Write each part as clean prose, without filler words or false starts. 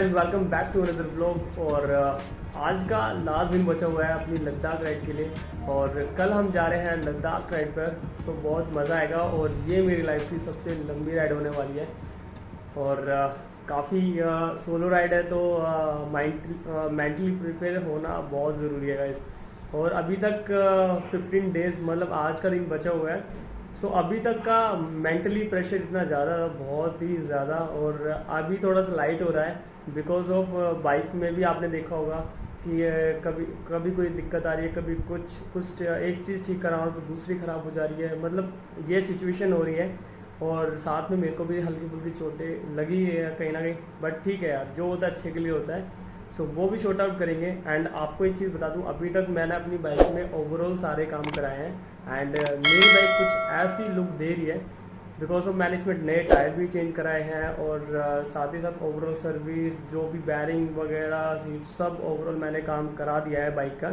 Guys welcome back to another blog. और आज का लास्ट दिन बचा हुआ है अपनी लद्दाख राइड के लिए, और कल हम जा रहे हैं लद्दाख राइड पर। तो बहुत मज़ा आएगा और ये मेरी लाइफ की सबसे लंबी राइड होने वाली है। और काफ़ी सोलो राइड है, तो मेंटली प्रिपेयर होना बहुत ज़रूरी है गाइस। और अभी तक 15 डेज़ मतलब आज का दिन बचा हुआ है। सो अभी तक का मेंटली प्रेशर इतना ज़्यादा था, बहुत ही ज़्यादा। और अभी थोड़ा सा लाइट हो रहा है बिकॉज ऑफ बाइक में भी आपने देखा होगा कि कभी कभी कोई दिक्कत आ रही है, कभी कुछ एक चीज़ ठीक करा हो तो दूसरी ख़राब हो जा रही है। मतलब ये सिचुएशन हो रही है। और साथ में मेरे को भी हल्की फुल्की चोटें लगी है कहीं ना कहीं, बट ठीक है यार, जो होता है अच्छे के लिए होता है। सो वो भी शॉर्ट आउट करेंगे। एंड आपको एक चीज़ बता दूं, अभी तक मैंने अपनी बाइक में ओवरऑल सारे काम कराए हैं। एंड मेरी बाइक कुछ ऐसी लुक दे रही है बिकॉज ऑफ मैनेजमेंट। नए टायर भी चेंज कराए हैं और साथ ही साथ ओवरऑल सर्विस, जो भी बैरिंग वगैरह सीट, सब ओवरऑल मैंने काम करा दिया है बाइक का।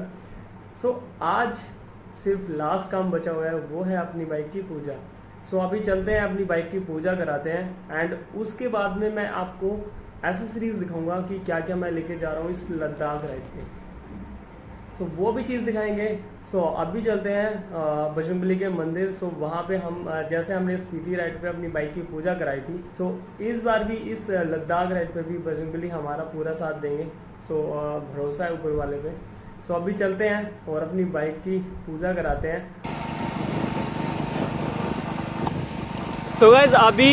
सो आज सिर्फ लास्ट काम बचा हुआ है, वो है अपनी बाइक की पूजा। सो अभी चलते हैं, अपनी बाइक की पूजा कराते हैं। एंड उसके बाद में मैं आपको एसेसरीज दिखाऊंगा कि क्या क्या मैं लेके जा रहा हूँ इस लद्दाख राइड पे। सो वो भी चीज़ दिखाएंगे। सो अभी चलते हैं बजरंगबली के मंदिर। सो वहाँ पे हम जैसे हमने स्पीति राइड पे अपनी बाइक की पूजा कराई थी, सो इस बार भी इस लद्दाख राइड पे भी बजरंगबली हमारा पूरा साथ देंगे। सो भरोसा है ऊपर वाले पे। सो अभी चलते हैं और अपनी बाइक की पूजा कराते हैं। सो गाइज अभी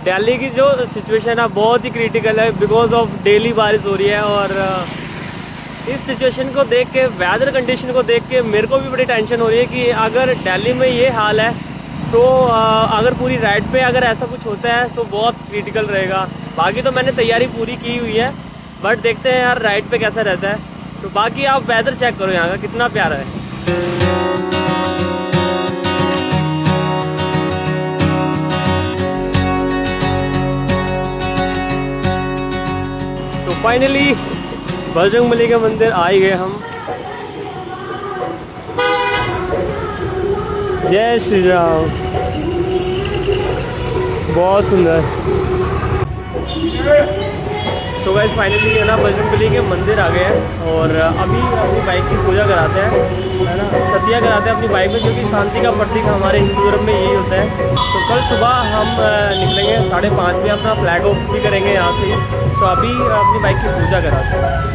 दिल्ली की जो सिचुएशन है बहुत ही क्रिटिकल है बिकॉज ऑफ डेली बारिश हो रही है। और इस सिचुएशन को देख के, वेदर कंडीशन को देख के मेरे को भी बड़ी टेंशन हो रही है कि अगर दिल्ली में ये हाल है तो अगर पूरी राइड पे अगर ऐसा कुछ होता है तो बहुत क्रिटिकल रहेगा। बाकी तो मैंने तैयारी पूरी की हुई है, बट देखते हैं यार राइड पे कैसा रहता है। सो बाकी आप वेदर चेक करो यहाँ का कितना प्यारा है। फाइनली बजरंगबली के मंदिर आ ही गए हम। जय श्री राम। बहुत सुंदर। सो गाइस फाइनली है ना बजरंगबली के मंदिर आ गए हैं। और अभी अपनी बाइक की पूजा कराते हैं, है ना, सतिया कराते हैं अपनी बाइक में, क्योंकि शांति का प्रतीक हमारे हिंदू धर्म में यही होता है। तो कल सुबह हम निकलेंगे 5:30 बजे, अपना फ्लैग ऑफ भी करेंगे यहाँ से। सो अभी अपनी बाइक की पूजा कराते हैं।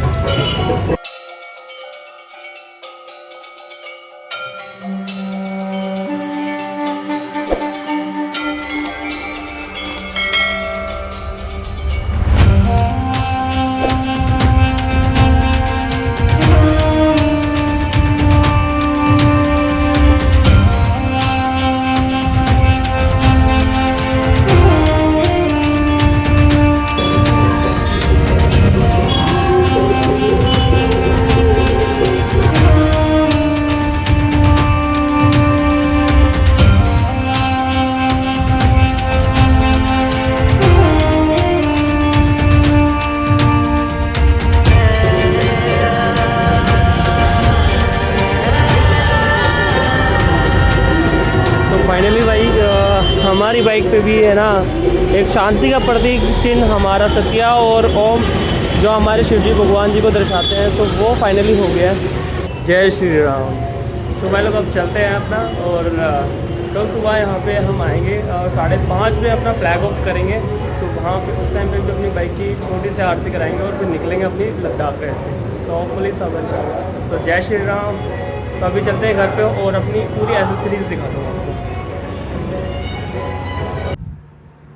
फाइनली भाई हमारी बाइक पे भी है ना एक शांति का प्रतीक चिन्ह हमारा सत्या और ओम, जो हमारे शिव जी भगवान जी को दर्शाते हैं। सो वो फाइनली हो गया। जय श्री राम। सो भाई लोग अब चलते हैं अपना, और कल सुबह यहाँ पे हम आएंगे 5:30 बजे, अपना फ्लैग ऑफ करेंगे। सो वहाँ पे उस टाइम पे भी अपनी बाइक की छोटी सी आरती कराएंगे और फिर निकलेंगे अपनी लद्दाख पे। सो होपफुली सब अच्छा होगा। सो जय श्री राम। सो अभी चलते हैं घर पे और अपनी पूरी एसेसरीज दिखा दूँगा आपको।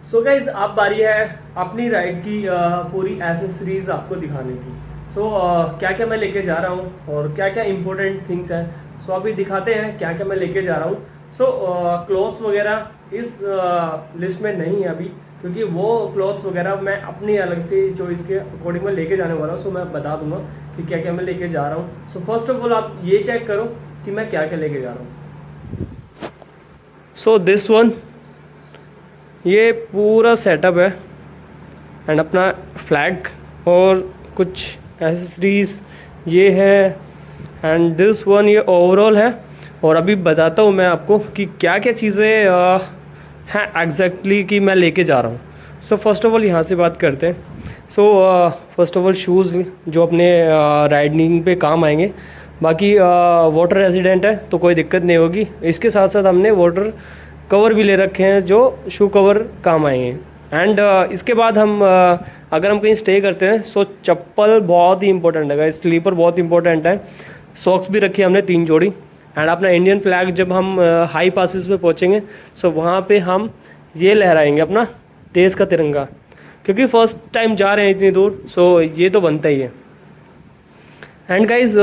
सो गाइज अब बारी है अपनी राइड की पूरी एसेसरीज आपको दिखाने की। सो क्या क्या मैं लेके जा रहा हूँ और क्या क्या इंपॉर्टेंट थिंग्स हैं। सो अभी दिखाते हैं क्या क्या मैं लेके जा रहा हूँ। सो क्लॉथ्स वगैरह इस लिस्ट में नहीं है अभी, क्योंकि वो क्लॉथ्स वगैरह मैं अपनी अलग से चॉइस के अकॉर्डिंग में लेके जाने वाला हूँ। सो मैं बता दूंगा कि क्या क्या मैं लेके जा रहा हूँ। सो फर्स्ट ऑफ ऑल आप ये चेक करो कि मैं क्या क्या लेके जा रहा हूँ। सो दिस वन, ये पूरा सेटअप है एंड अपना फ्लैग और कुछ एसेसरीज ये है। एंड दिस वन ये ओवरऑल है। और अभी बताता हूँ मैं आपको कि क्या क्या चीज़ें हैं एग्जैक्टली कि मैं लेके जा रहा हूँ। सो फर्स्ट ऑफ ऑल यहाँ से बात करते हैं। So first of all shoes जो अपने राइडिंग पे काम आएंगे। बाकी वाटर रेजिडेंट है तो कोई दिक्कत नहीं होगी। इसके साथ साथ हमने वाटर कवर भी ले रखे हैं जो शू कवर काम आएंगे। एंड इसके बाद हम अगर हम कहीं स्टे करते हैं सो चप्पल बहुत ही इंपॉर्टेंट है, स्लीपर बहुत इंपॉर्टेंट है। सॉक्स भी रखी है हमने 3 जोड़ी। एंड अपना इंडियन फ्लैग जब हम हाई पासिस पे पहुँचेंगे सो वहाँ पे हम ये लहराएंगे अपना देश का तिरंगा, क्योंकि फर्स्ट टाइम जा रहे हैं इतनी दूर, सो ये तो बनता ही है। एंड गाइज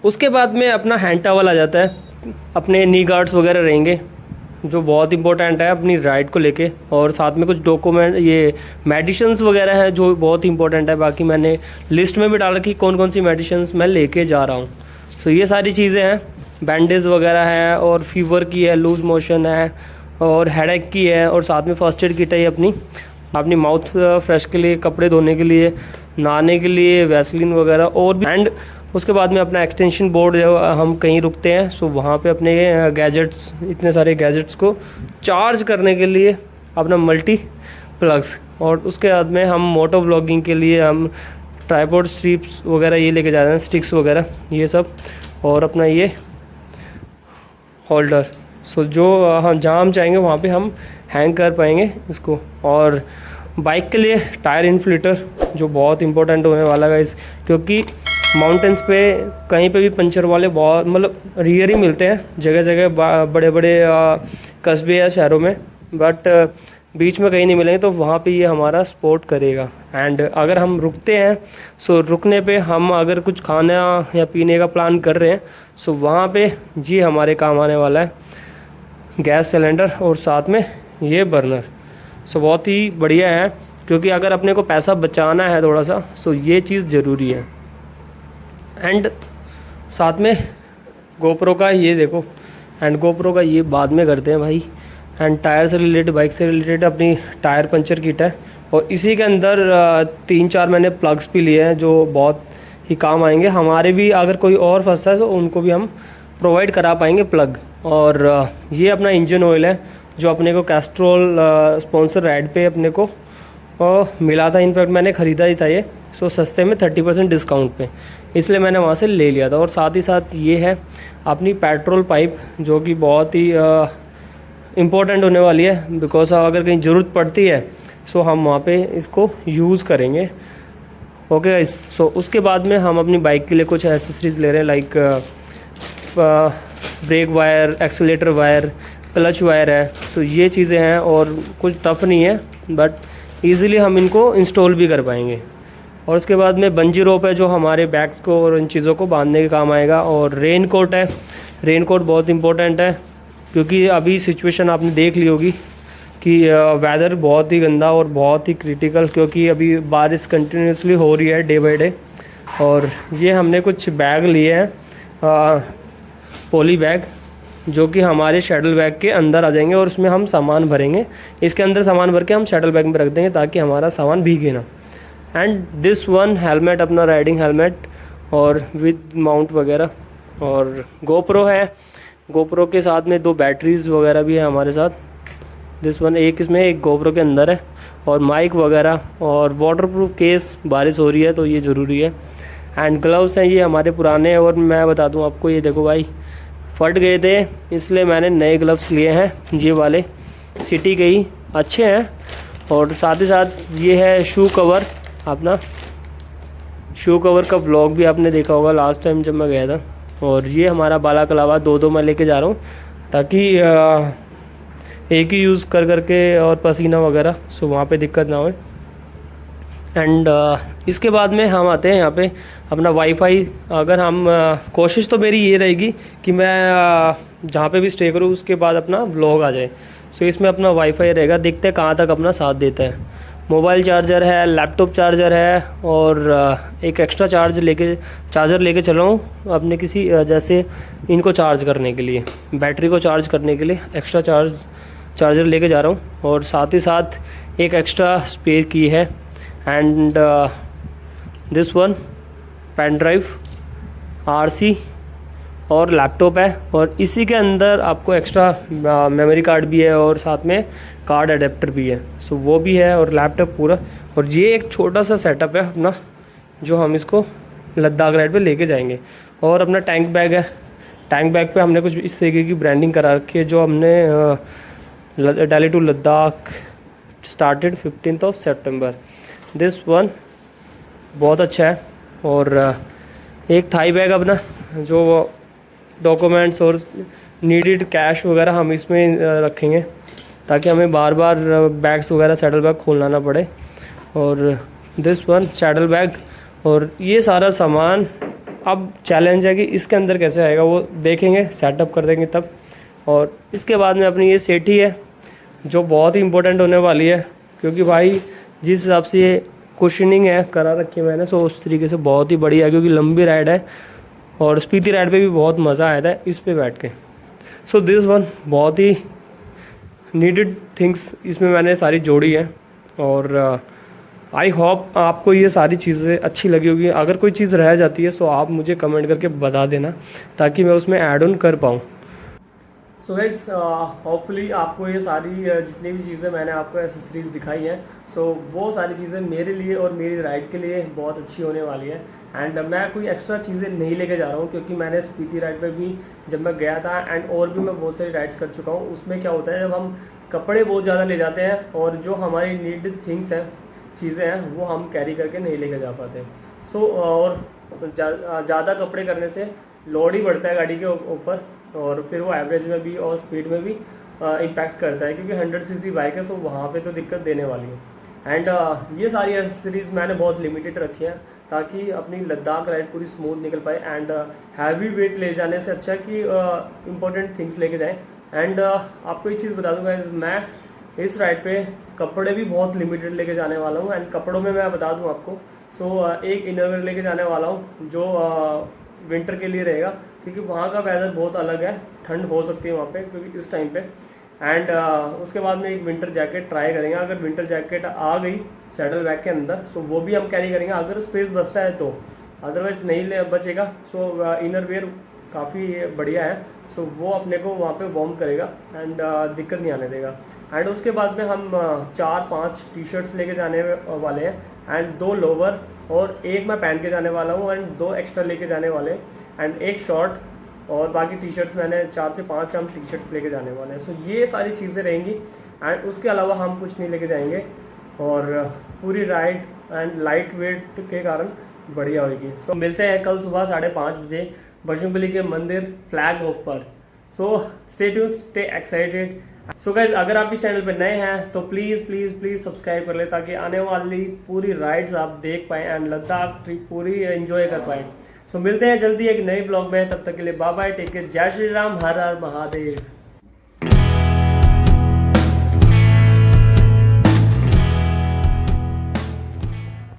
उसके बाद में अपना हैंड टॉवल आ जाता है। अपने नी गार्ड्स वगैरह रहेंगे जो बहुत इंपॉर्टेंट है अपनी राइड को लेके, और साथ में कुछ डॉक्यूमेंट ये मेडिसिन्स वगैरह है जो बहुत इंपॉर्टेंट है। बाकी मैंने लिस्ट में भी डाल रखी कौन कौन सी मेडिसिन्स मैं लेके जा रहा हूँ। सो ये सारी चीज़ें हैं, बैंडेज वगैरह है, और फीवर की है, लूज मोशन है, और हेडेक की है, और साथ में फर्स्ट एड किट है अपनी माउथ फ्रेश के लिए, कपड़े धोने के लिए, नहाने के लिए, वैसलीन वगैरह और भी। एंड उसके बाद में अपना एक्सटेंशन बोर्ड जब हम कहीं रुकते हैं सो वहाँ पे अपने गैजेट्स, इतने सारे गैजेट्स को चार्ज करने के लिए अपना मल्टी प्लग्स, और उसके बाद में हम मोटो व्लॉगिंग के लिए हम ट्राइपॉड स्ट्रिप्स वगैरह ये लेके जा रहे हैं, स्टिक्स वगैरह ये सब, और अपना ये होल्डर। सो जो हम जहाँ हम चाहेंगे वहाँ पे हम हैंग कर पाएंगे इसको। और बाइक के लिए टायर इन्फ्लेटर जो बहुत इंपॉर्टेंट होने वाला है इस, क्योंकि माउंटेन्स पे कहीं पे भी पंचर वाले बहुत मतलब रेयर ही मिलते हैं, जगह जगह बड़े बड़े कस्बे या शहरों में, बट बीच में कहीं नहीं मिलेंगे, तो वहाँ पे ये हमारा सपोर्ट करेगा। एंड अगर हम रुकते हैं सो रुकने पे हम अगर कुछ खाना या पीने का प्लान कर रहे हैं सो वहाँ पे ये हमारे काम आने वाला है, गैस सिलेंडर और साथ में ये बर्नर। सो बहुत ही बढ़िया है, क्योंकि अगर अपने को पैसा बचाना है थोड़ा सा सो ये चीज़ ज़रूरी है। एंड साथ में गोप्रो का ये देखो, एंड गोप्रो का ये बाद में करते हैं भाई। एंड टायर से रिलेटेड, बाइक से रिलेटेड अपनी टायर पंचर किट है, और इसी के अंदर 3-4 मैंने प्लग्स भी लिए हैं जो बहुत ही काम आएंगे हमारे भी। अगर कोई और फंसता है तो उनको भी हम प्रोवाइड करा पाएंगे प्लग। और ये अपना इंजन ऑयल है जो अपने को कैस्ट्रोल स्पॉन्सर राइड पे अपने को मिला था। इनफैक्ट मैंने ख़रीदा ही था ये, सो सस्ते में 30% डिस्काउंट पे, इसलिए मैंने वहाँ से ले लिया था। और साथ ही साथ ये है अपनी पेट्रोल पाइप जो कि बहुत ही इम्पोर्टेंट होने वाली है, बिकॉज अगर कहीं ज़रूरत पड़ती है सो हम वहाँ पे इसको यूज़ करेंगे। ओके गाइस, सो उसके बाद में हम अपनी बाइक के लिए कुछ एसेसरीज़ ले रहे हैं, like brake wire, accelerator wire, clutch wire है। तो ये चीज़ें हैं और कुछ टफ़ नहीं है, बट ईज़िली हम इनको इंस्टॉल भी कर पाएंगे। और उसके बाद में बंजी रोप है जो हमारे बैग्स को और इन चीज़ों को बांधने के काम आएगा। और रेन कोट है, रेन कोट बहुत इंपॉर्टेंट है, क्योंकि अभी सिचुएशन आपने देख ली होगी कि वेदर बहुत ही गंदा और बहुत ही क्रिटिकल, क्योंकि अभी बारिश कंटिन्यूसली हो रही है डे बाय डे। और ये हमने कुछ बैग लिए हैं, पॉली बैग, जो कि हमारे शटल बैग के अंदर आ जाएंगे और उसमें हम सामान भरेंगे। इसके अंदर सामान भर के हम शटल बैग में रख देंगे ताकि हमारा सामान भीगे ना। एंड दिस वन हेलमेट, अपना राइडिंग हेलमेट और विद माउंट वगैरह। और गोप्रो है, गोप्रो के साथ में 2 बैटरीज़ वगैरह भी है हमारे साथ। दिस वन, एक इसमें एक गोप्रो के अंदर है, और माइक वगैरह और वाटरप्रूफ केस, बारिश हो रही है तो ये ज़रूरी है। एंड ग्लव्स हैं, ये हमारे पुराने हैं, और मैं बता दूं आपको, ये देखो भाई फट गए थे इसलिए मैंने नए ग्लव्स लिए हैं, ये वाले सिटी के ही अच्छे हैं। और साथ ही साथ ये है शू कवर, अपना शू कवर का व्लॉग भी आपने देखा होगा लास्ट टाइम जब मैं गया था। और ये हमारा बाला कलावा 2 मैं लेके जा रहा हूँ, ताकि एक ही यूज़ कर करके और पसीना वगैरह सो वहाँ पे दिक्कत ना हो। एंड इसके बाद में हम आते हैं यहाँ पे अपना वाईफाई। अगर हम कोशिश तो मेरी ये रहेगी कि मैं जहाँ पे भी स्टे करूँ उसके बाद अपना व्लॉग आ जाए। सो इसमें अपना वाईफाई रहेगा, देखते हैं कहाँ तक अपना साथ देता है। मोबाइल चार्जर है, लैपटॉप चार्जर है, और एक एक्स्ट्रा चार्जर लेके चला हूँ अपने किसी, जैसे इनको चार्ज करने के लिए, बैटरी को चार्ज करने के लिए एक्स्ट्रा चार्जर लेके जा रहा हूँ। और साथ ही साथ एक एक्स्ट्रा स्पेयर की है। And this one pen drive, RC और लैपटॉप है, और इसी के अंदर आपको एक्स्ट्रा मेमोरी कार्ड भी है और साथ में कार्ड अडेप्टर भी है। सो वो भी है और लैपटॉप पूरा। और ये एक छोटा सा सेटअप है अपना, जो हम इसको लद्दाख राइड पे लेके जाएंगे। और अपना टैंक बैग है, टैंक बैग पे हमने कुछ इस तरीके की ब्रांडिंग करा रखी है, जो हमने दिल्ली टू लद्दाख स्टार्टेड 15 सितंबर। दिस वन बहुत अच्छा है। और एक थाई बैग अपना, जो डॉक्यूमेंट्स और नीडेड कैश वगैरह हम इसमें रखेंगे, ताकि हमें बार बार बैग्स वगैरह सैडल बैग खोलना ना पड़े। और दिस वन सैडल बैग। और ये सारा सामान अब चैलेंज है कि इसके अंदर कैसे आएगा, वो देखेंगे, सेटअप कर देंगे तब। और इसके बाद में अपनी ये सेठी है, जो बहुत ही इंपॉर्टेंट होने वाली है, क्योंकि भाई जिस हिसाब से ये कुशनिंग है करा रखी है मैंने, सो उस तरीके से बहुत ही बढ़िया है, क्योंकि लंबी राइड है। और स्पीति राइड पे भी बहुत मज़ा आया था इस पे बैठ के। सो दिस वन बहुत ही नीडेड थिंग्स इसमें मैंने सारी जोड़ी है। और आई होप आपको ये सारी चीज़ें अच्छी लगी होगी। अगर कोई चीज़ रह जाती है तो आप मुझे कमेंट करके बता देना, ताकि मैं उसमें ऐड ऑन कर पाऊँ। सो गाइस, होपफुली आपको ये सारी जितनी भी चीज़ें मैंने आपको एसेसरीज दिखाई हैं, सो वो सारी चीज़ें मेरे लिए और मेरी राइड के लिए बहुत अच्छी होने वाली है। एंड मैं कोई एक्स्ट्रा चीज़ें नहीं लेके जा रहा हूँ, क्योंकि मैंने स्पीति राइड पे भी जब मैं गया था, एंड और भी मैं बहुत सारी राइड्स कर चुका हूँ, उसमें क्या होता है जब हम कपड़े बहुत ज़्यादा ले जाते हैं और जो हमारी नीडेड थिंग्स हैं, चीज़ें हैं, वो हम कैरी करके नहीं लेके जा पाते। सो और ज़्यादा कपड़े करने से लोड ही बढ़ता है गाड़ी के ऊपर, और फिर वो एवरेज में भी और स्पीड में भी इम्पैक्ट करता है, क्योंकि 100 सीसी बाइक है, सो वहाँ पे तो दिक्कत देने वाली है। एंड ये सारी एक्सेसरीज मैंने बहुत लिमिटेड रखी हैं, ताकि अपनी लद्दाख राइड पूरी स्मूथ निकल पाए। एंड हैवी वेट ले जाने से अच्छा कि इम्पोर्टेंट थिंग्स लेके जाएं। एंड आपको एक चीज़ बता दूंगा, मैं इस राइड पे कपड़े भी बहुत लिमिटेड लेके जाने वाला हूँ। एंड कपड़ों में मैं बता दूँ आपको, एक इनरवेयर लेके जाने वाला हूँ, जो विंटर के लिए रहेगा, क्योंकि वहाँ का वेदर बहुत अलग है, ठंड हो सकती है वहाँ पे क्योंकि इस टाइम पे। एंड उसके बाद में एक विंटर जैकेट ट्राई करेंगे। अगर विंटर जैकेट आ गई सैडल बैग के अंदर, सो वो भी हम कैरी करेंगे अगर स्पेस बचता है तो, अदरवाइज नहीं बचेगा। सो इनरवेयर काफ़ी बढ़िया है, सो वो अपने को वहाँ पे वार्म करेगा एंड दिक्कत नहीं आने देगा। एंड उसके बाद में हम 4-5 टी शर्ट्स लेके जाने वाले हैं, एंड 2 लोवर, और एक मैं पहन के जाने वाला हूँ, एंड 2 एक्स्ट्रा लेके जाने वाले हैं, एंड एक शॉर्ट, और बाकी टी शर्ट्स मैंने 4 से 5 हम टी शर्ट्स लेके जाने वाले हैं। सो ये सारी चीज़ें रहेंगी, एंड उसके अलावा हम कुछ नहीं लेके जाएंगे। और पूरी राइड एंड लाइट वेट के कारण बढ़िया होगी। सो मिलते हैं कल सुबह 5:30 बजे बजरंगबली के मंदिर फ्लैग ऑफ पर। So stay tuned, stay excited. So guys, अगर आप इस चैनल पर नए हैं तो प्लीज़ प्लीज़ प्लीज़ सब्सक्राइब कर ले, ताकि आने वाली पूरी राइड्स आप देख पाएँ एंड लद्दाख ट्रिप पूरी एंजॉय कर पाएँ। सो मिलते हैं जल्दी एक नए ब्लॉग में, तब तक के लिए बाय बाय, टेक केयर, जय श्री राम, हर हर महादेव।